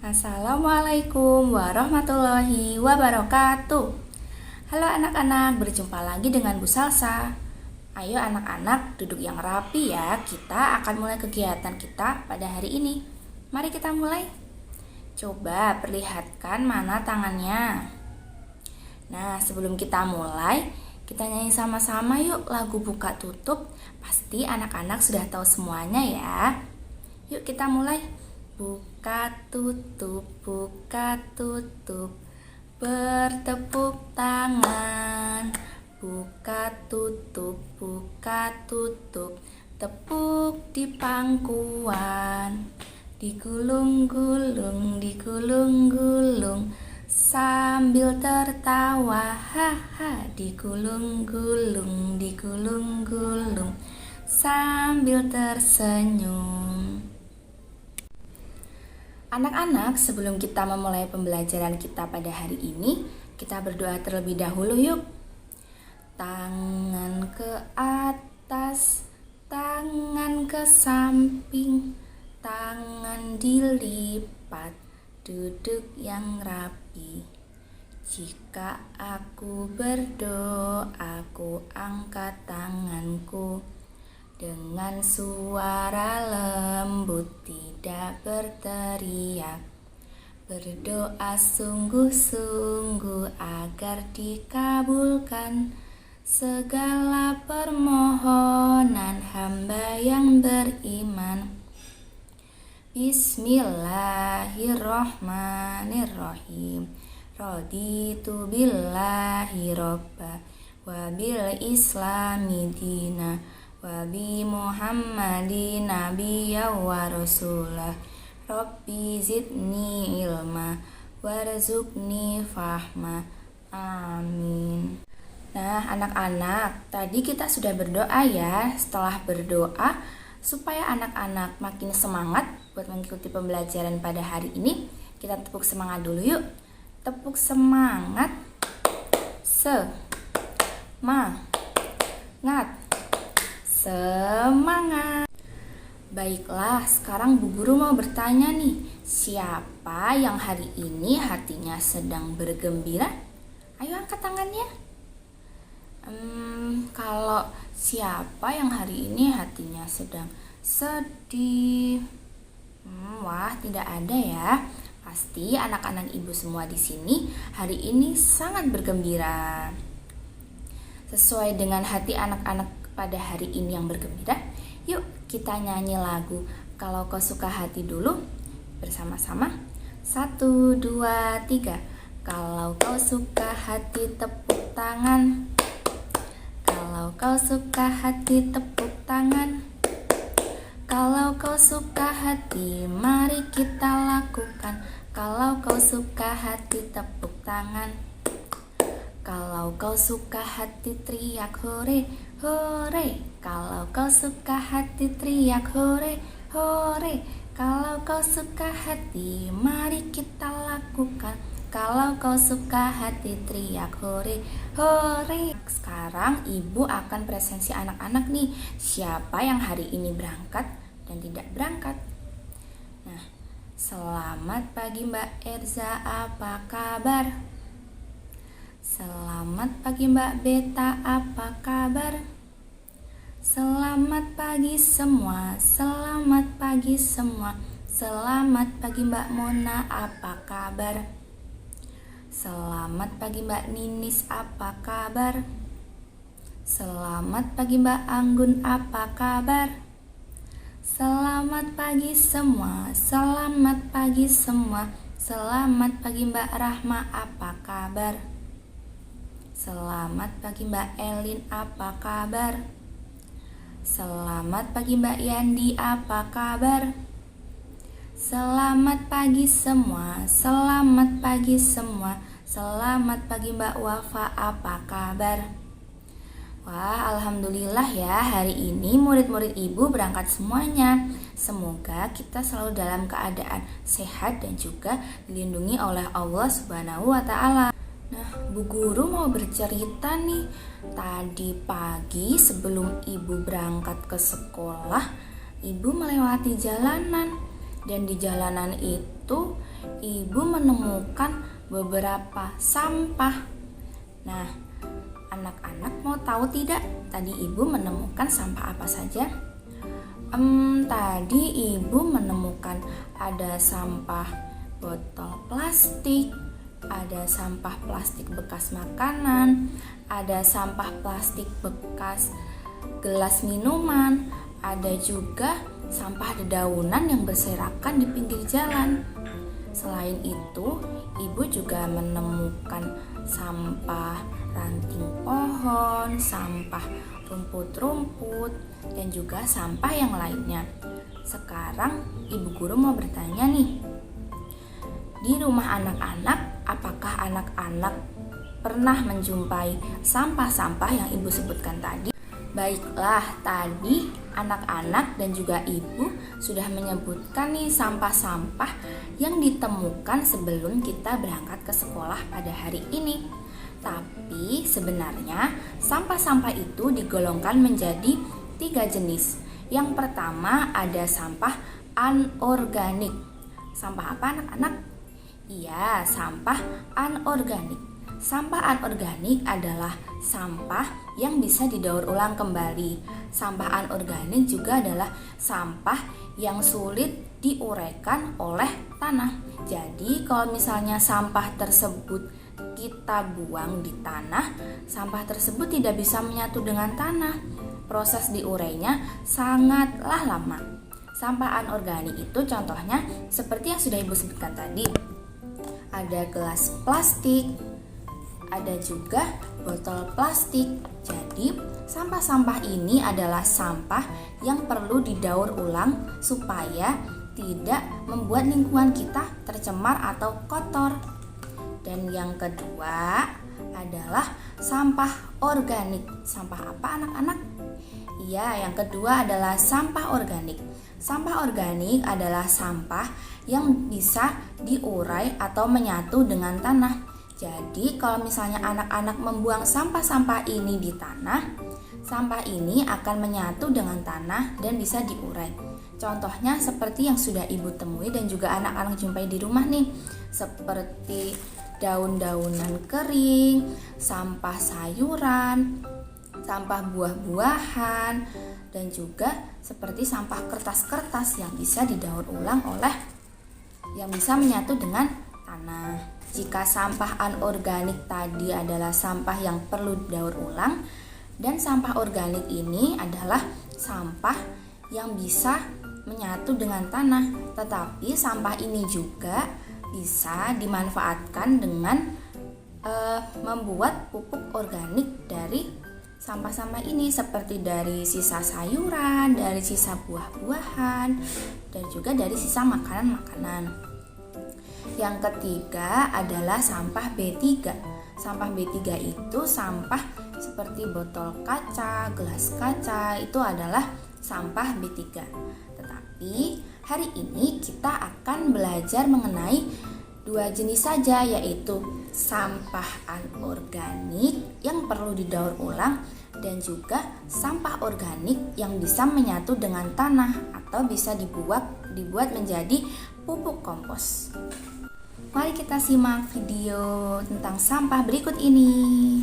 Assalamualaikum warahmatullahi wabarakatuh. Halo anak-anak, berjumpa lagi dengan Bu Salsa. Ayo anak-anak, duduk yang rapi ya. Kita akan mulai kegiatan kita pada hari ini. Mari kita mulai. Coba perlihatkan mana tangannya. Nah, sebelum kita mulai, kita nyanyi sama-sama yuk lagu buka tutup. Pasti anak-anak sudah tahu semuanya ya. Yuk kita mulai. Buka tutup, bertepuk tangan. Buka tutup, tepuk di pangkuan. Digulung-gulung, sambil tertawa, haha. Digulung-gulung, sambil tersenyum. Anak-anak, sebelum kita memulai pembelajaran kita pada hari ini, kita berdoa terlebih dahulu yuk. Tangan ke atas, tangan ke samping, tangan dilipat, duduk yang rapi. Jika aku berdoa, aku angkat tanganku. Dengan suara lembut, tidak berteriak. Berdoa sungguh-sungguh agar dikabulkan segala permohonan hamba yang beriman. Bismillahirrohmanirrohim. Raditu billahi robba wa bil islami dina wa bi Muhammadin nabiyya wa rasulah. Rabbi zidni ilma warzuqni fahma. Amin. Nah anak-anak, tadi kita sudah berdoa ya. Setelah berdoa, supaya anak-anak makin semangat buat mengikuti pembelajaran pada hari ini, kita tepuk semangat dulu yuk. Tepuk semangat. Semangat. Baiklah, sekarang Bu Guru mau bertanya nih, siapa yang hari ini hatinya sedang bergembira? Ayo angkat tangannya. Kalau siapa yang hari ini hatinya sedang sedih? Wah, tidak ada ya. Pasti anak-anak ibu semua di sini hari ini sangat bergembira. Sesuai dengan hati anak-anak pada hari ini yang bergembira, yuk kita nyanyi lagu Kalau Kau Suka Hati dulu bersama-sama. 1, 2, 3. Kalau kau suka hati tepuk tangan. Kalau kau suka hati tepuk tangan. Kalau kau suka hati mari kita lakukan. Kalau kau suka hati tepuk tangan. Kalau kau suka hati teriak hore, hore. Kalau kau suka hati teriak hore, hore. Kalau kau suka hati mari kita lakukan. Kalau kau suka hati teriak hore, hore. Sekarang ibu akan presensi anak-anak nih. Siapa yang hari ini berangkat dan tidak berangkat? Nah, selamat pagi Mbak Erza, apa kabar? Selamat pagi Mbak Beta, apa kabar? Selamat pagi semua, selamat pagi semua. Selamat pagi Mbak Mona, apa kabar? Selamat pagi Mbak Ninis, apa kabar? Selamat pagi Mbak Anggun, apa kabar? Selamat pagi semua, selamat pagi semua. Selamat pagi Mbak Rahma, apa kabar? Selamat pagi Mbak Elin, apa kabar? Selamat pagi Mbak Yandi, apa kabar? Selamat pagi semua, selamat pagi semua. Selamat pagi Mbak Wafa, apa kabar? Wah, alhamdulillah ya, hari ini murid-murid ibu berangkat semuanya. Semoga kita selalu dalam keadaan sehat dan juga dilindungi oleh Allah Subhanahu wa Ta'ala. Nah, Bu Guru mau bercerita nih. Tadi pagi sebelum ibu berangkat ke sekolah, ibu melewati jalanan. Dan di jalanan itu ibu menemukan beberapa sampah. Nah, anak-anak mau tahu tidak tadi ibu menemukan sampah apa saja? Tadi ibu menemukan ada sampah botol plastik, ada sampah plastik bekas makanan, ada sampah plastik bekas gelas minuman, ada juga sampah dedaunan yang berserakan di pinggir jalan. Selain itu, ibu juga menemukan sampah ranting pohon, sampah rumput-rumput, dan juga sampah yang lainnya. Sekarang ibu guru mau bertanya nih, di rumah anak-anak, apakah anak-anak pernah menjumpai sampah-sampah yang ibu sebutkan tadi? Baiklah, tadi anak-anak dan juga ibu sudah menyebutkan nih sampah-sampah yang ditemukan sebelum kita berangkat ke sekolah pada hari ini. Tapi sebenarnya sampah-sampah itu digolongkan menjadi 3 jenis. Yang pertama ada sampah anorganik. Sampah apa anak-anak? Iya, sampah anorganik. Sampah anorganik adalah sampah yang bisa didaur ulang kembali. Sampah anorganik juga adalah sampah yang sulit diuraikan oleh tanah. Jadi kalau misalnya sampah tersebut kita buang di tanah, sampah tersebut tidak bisa menyatu dengan tanah. Proses diurainya sangatlah lama. Sampah anorganik itu contohnya seperti yang sudah ibu sebutkan tadi. Ada gelas plastik, ada juga botol plastik. Jadi sampah-sampah ini adalah sampah yang perlu didaur ulang supaya tidak membuat lingkungan kita tercemar atau kotor. Dan yang kedua adalah sampah organik. Sampah apa anak-anak? Iya, yang kedua adalah sampah organik. Sampah organik adalah sampah yang bisa diurai atau menyatu dengan tanah. Jadi kalau misalnya anak-anak membuang sampah-sampah ini di tanah, sampah ini akan menyatu dengan tanah dan bisa diurai. Contohnya seperti yang sudah ibu temui dan juga anak-anak jumpai di rumah nih, seperti daun-daunan kering, sampah sayuran, sampah buah-buahan, dan juga seperti sampah kertas-kertas yang bisa didaur ulang yang bisa menyatu dengan tanah. Jika sampah anorganik tadi adalah sampah yang perlu didaur ulang, dan sampah organik ini adalah sampah yang bisa menyatu dengan tanah. Tetapi sampah ini juga bisa dimanfaatkan dengan membuat pupuk organik dari sampah-sampah ini, seperti dari sisa sayuran, dari sisa buah-buahan, dan juga dari sisa makanan-makanan. Yang ketiga adalah sampah B3. Sampah B3 itu sampah seperti botol kaca, gelas kaca, itu adalah sampah B3. Tetapi hari ini kita akan belajar mengenai 2 jenis saja, yaitu sampah anorganik yang perlu didaur ulang dan juga sampah organik yang bisa menyatu dengan tanah atau bisa dibuat menjadi pupuk kompos. Mari kita simak video tentang sampah berikut ini.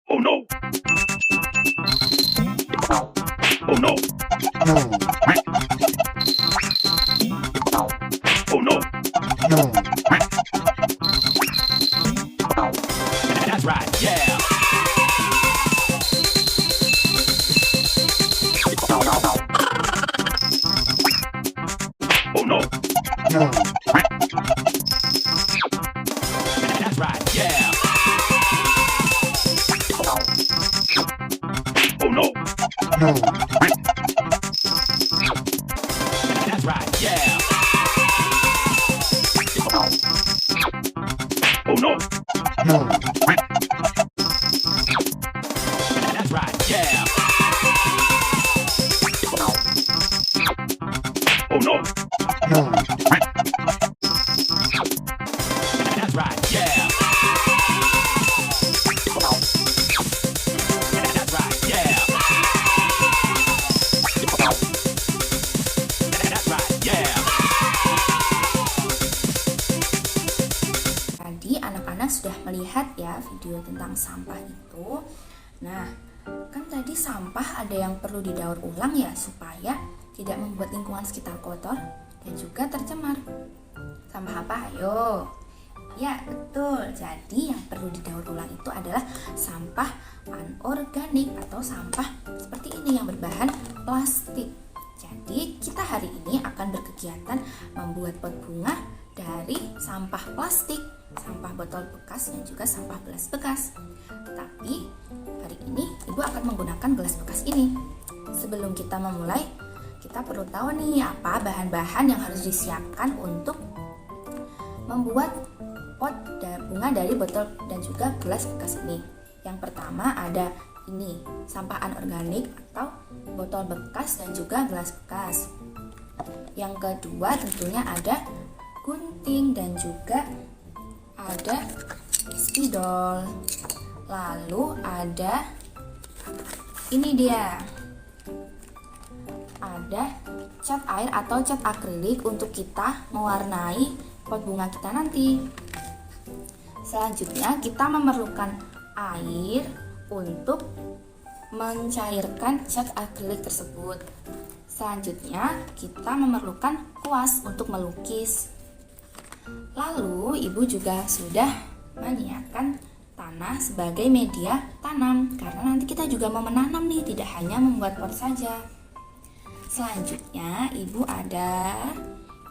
Oh no! Oh no! Oh no! That's right, yeah! Oh no! That's right, yeah! Oh no! That's right, yeah! Oh no! That's right, yeah! Oh no! That's right, yeah! That's right. video tentang sampah itu. Nah, kan tadi sampah ada yang perlu didaur ulang ya, supaya tidak membuat lingkungan sekitar kotor dan juga tercemar. Sampah apa? Ayo. Ya, betul. Jadi yang perlu didaur ulang itu adalah sampah anorganik atau sampah seperti ini yang berbahan plastik. Jadi kita hari ini akan berkegiatan membuat pot bunga dari sampah plastik, sampah botol bekas dan juga sampah gelas bekas. Tapi hari ini Ibu akan menggunakan gelas bekas ini. Sebelum kita memulai, kita perlu tahu nih apa bahan-bahan yang harus disiapkan untuk membuat pot bunga dari botol dan juga gelas bekas ini. Yang pertama ada ini, sampah anorganik atau botol bekas dan juga gelas bekas. Yang kedua tentunya ada gunting dan juga ada spidol. Lalu ada ini dia. Ada cat air atau cat akrilik untuk kita mewarnai pot bunga kita nanti. Selanjutnya kita memerlukan air untuk mencairkan cat akrilik tersebut. Selanjutnya kita memerlukan kuas untuk melukis. Lalu Ibu juga sudah menyiapkan tanah sebagai media tanam, karena nanti kita juga mau menanam nih, tidak hanya membuat pot saja. Selanjutnya Ibu ada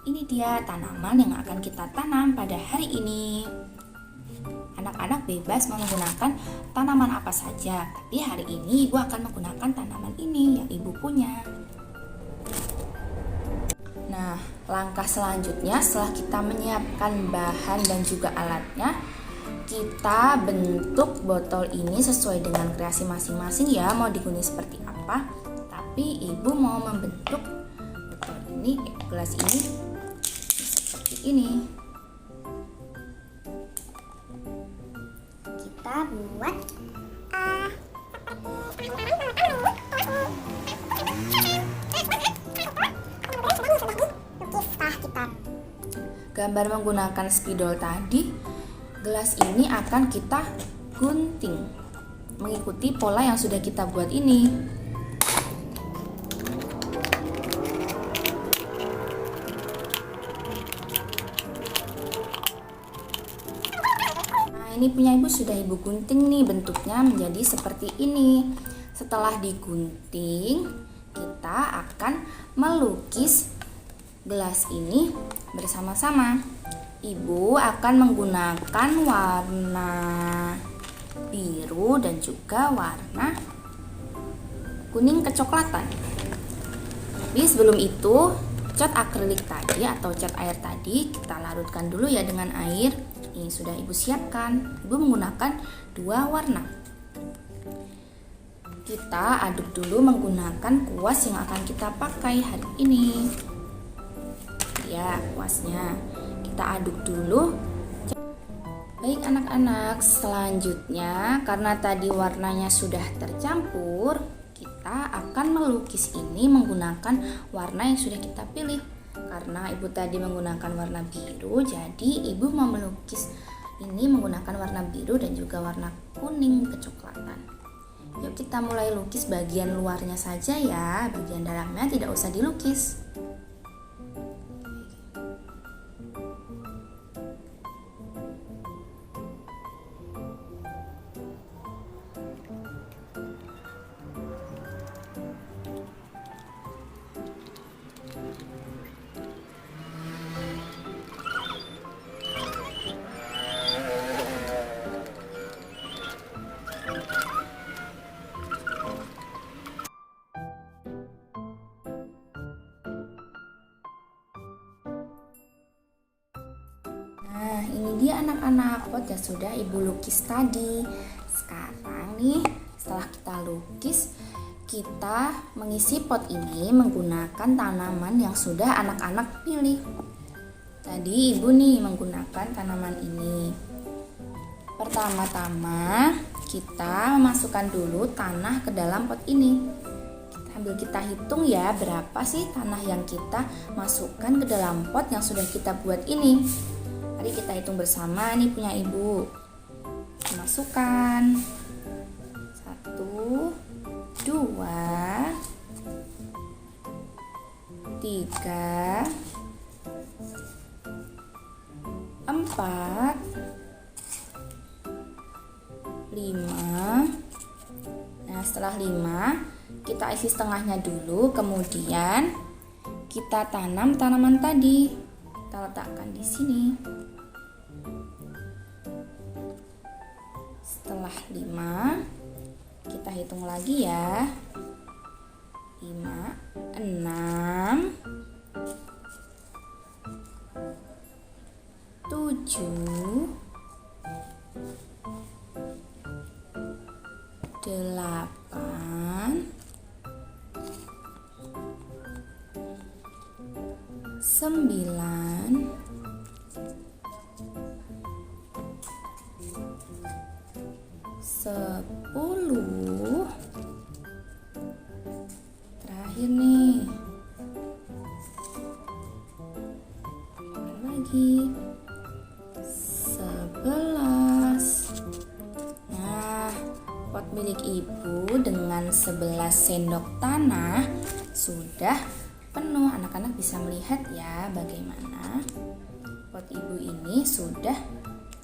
ini dia tanaman yang akan kita tanam pada hari ini. Anak-anak bebas menggunakan tanaman apa saja, tapi hari ini Ibu akan menggunakan tanaman ini yang Ibu punya. Nah, langkah selanjutnya setelah kita menyiapkan bahan dan juga alatnya, kita bentuk botol ini sesuai dengan kreasi masing-masing ya, mau digunakan seperti apa. Tapi Ibu mau membentuk botol ini, gelas ini seperti ini. Kita buat gambar menggunakan spidol tadi, gelas ini akan kita gunting mengikuti pola yang sudah kita buat ini. Ini punya Ibu sudah Ibu gunting nih, bentuknya menjadi seperti ini. Setelah digunting, kita akan melukis gelas ini bersama-sama. Ibu akan menggunakan warna biru dan juga warna kuning kecoklatan. Tapi sebelum itu, cat akrilik tadi atau cat air tadi kita larutkan dulu ya dengan air. Ini sudah Ibu siapkan. Ibu menggunakan 2 warna. Kita aduk dulu menggunakan kuas yang akan kita pakai hari ini. Ya, kuasnya kita aduk dulu. Baik anak-anak, selanjutnya karena tadi warnanya sudah tercampur, kita akan melukis ini menggunakan warna yang sudah kita pilih. Karena Ibu tadi menggunakan warna biru, jadi Ibu mau melukis ini menggunakan warna biru dan juga warna kuning kecoklatan. Yuk kita mulai lukis bagian luarnya saja ya, bagian dalamnya tidak usah dilukis. Nah, ini dia anak-anak, pot yang sudah Ibu lukis tadi. Sekarang nih, setelah kita lukis, kita mengisi pot ini menggunakan tanaman yang sudah anak-anak pilih. Tadi Ibu nih menggunakan tanaman ini. Pertama-tama kita memasukkan dulu tanah ke dalam pot ini. Sambil kita hitung ya, berapa sih tanah yang kita masukkan ke dalam pot yang sudah kita buat ini. Mari kita hitung bersama, nih punya Ibu. Masukkan 1, 2, 3, 4, 5. Nah, setelah 5 kita isi setengahnya dulu, kemudian kita tanam tanaman tadi. Kita letakkan di sini. Setelah 5 kita hitung lagi ya. 5, 6, 7, 8, 9, 10. Terakhir nih. Lagi 11. Nah, pot milik ibu dengan 11 sendok tanah sudah penuh. Anak-anak bisa melihat ya bagaimana pot ibu ini sudah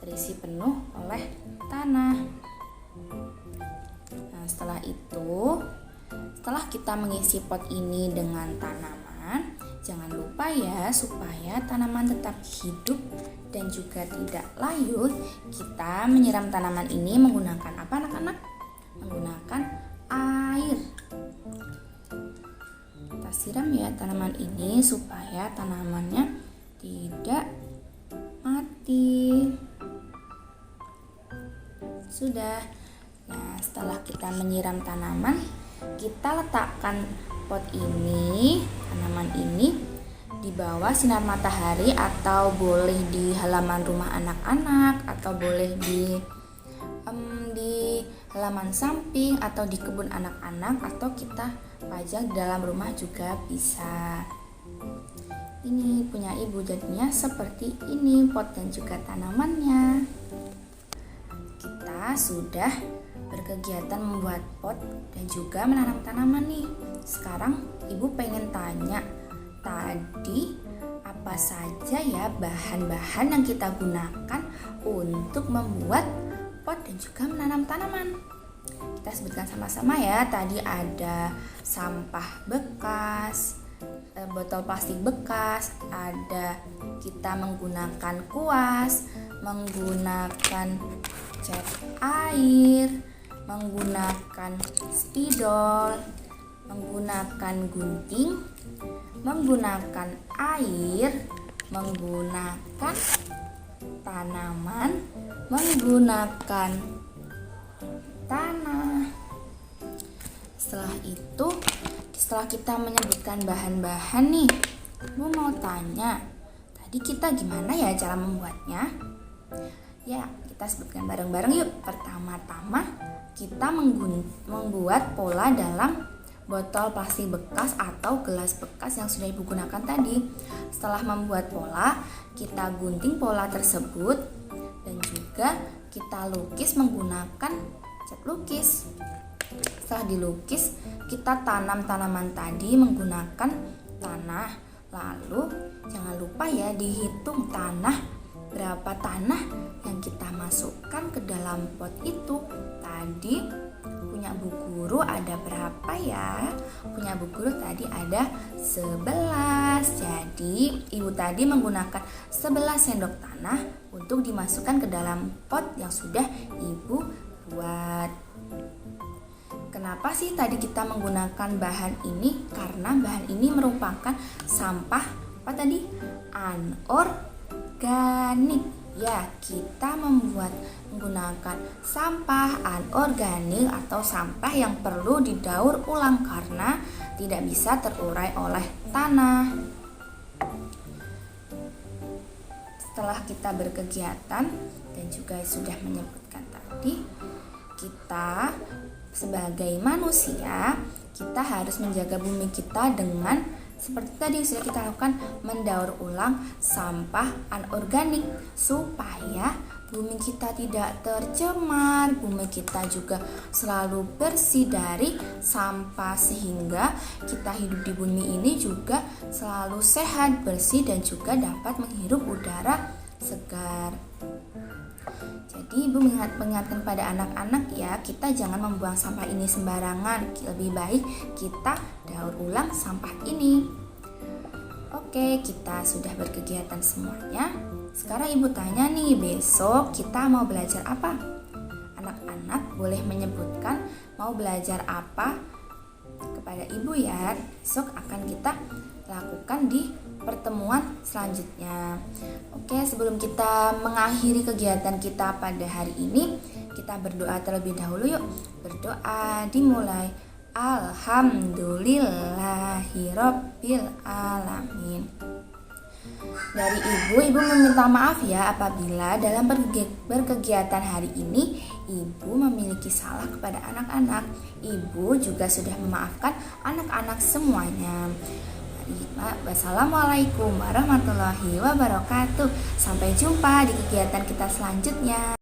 terisi penuh oleh tanah. Nah, setelah itu, setelah kita mengisi pot ini dengan tanaman, jangan lupa ya, supaya tanaman tetap hidup dan juga tidak layu, kita menyiram tanaman ini menggunakan apa anak-anak? Menggunakan air. Kita siram ya tanaman ini supaya tanamannya tidak mati. Sudah. Nah, setelah kita menyiram tanaman, kita letakkan pot ini, tanaman ini di bawah sinar matahari, atau boleh di halaman rumah anak-anak, atau boleh di halaman samping, atau di kebun anak-anak, atau kita pajang di dalam rumah juga bisa. Ini punya ibu jadinya seperti ini pot dan juga tanamannya. Kita sudah berkegiatan membuat pot dan juga menanam tanaman nih. Sekarang ibu pengen tanya, tadi apa saja ya bahan-bahan yang kita gunakan untuk membuat pot dan juga menanam tanaman? Kita sebutkan sama-sama ya. Tadi ada sampah bekas, botol plastik bekas, ada kita menggunakan kuas, menggunakan cat air, menggunakan spidol, menggunakan gunting, menggunakan air, menggunakan tanaman, menggunakan tanah. Setelah itu, setelah kita menyebutkan bahan-bahan nih, Ibu mau tanya, tadi kita gimana ya cara membuatnya? Ya, kita sebutkan bareng-bareng yuk. Pertama-tama kita membuat pola dalam botol plastik bekas atau gelas bekas yang sudah Ibu gunakan tadi. Setelah membuat pola, kita gunting pola tersebut dan juga kita lukis menggunakan cat lukis. Setelah dilukis, kita tanam tanaman tadi menggunakan tanah. Lalu jangan lupa ya dihitung berapa tanah yang kita masukkan ke dalam pot itu. Tadi punya Bu Guru ada berapa ya? Punya Bu Guru tadi ada 11. Jadi Ibu tadi menggunakan 11 sendok tanah untuk dimasukkan ke dalam pot yang sudah Ibu buat. Kenapa sih tadi kita menggunakan bahan ini? Karena bahan ini merupakan sampah apa tadi? Anorganik. Ya, kita menggunakan sampah anorganik atau sampah yang perlu didaur ulang karena tidak bisa terurai oleh tanah. Setelah kita berkegiatan dan juga sudah menyebutkan tadi, kita sebagai manusia, kita harus menjaga bumi kita dengan seperti tadi sudah kita lakukan, mendaur ulang sampah anorganik supaya bumi kita tidak tercemar, bumi kita juga selalu bersih dari sampah, sehingga kita hidup di bumi ini juga selalu sehat, bersih, dan juga dapat menghirup udara segar. Jadi ibu mengingatkan pada anak-anak ya, kita jangan membuang sampah ini sembarangan. Lebih baik kita daur ulang sampah ini. Oke, kita sudah berkegiatan semuanya. Sekarang ibu tanya nih, besok kita mau belajar apa? Anak-anak boleh menyebutkan mau belajar apa kepada ibu ya. Besok akan kita lakukan di pertemuan selanjutnya. Oke, sebelum kita mengakhiri kegiatan kita pada hari ini, kita berdoa terlebih dahulu yuk. Berdoa dimulai. Alhamdulillahirabbil alamin. Dari ibu meminta maaf ya apabila dalam berkegiatan hari ini ibu memiliki salah kepada anak-anak. Ibu juga sudah memaafkan anak-anak semuanya. Wassalamualaikum warahmatullahi wabarakatuh. Sampai jumpa di kegiatan kita selanjutnya.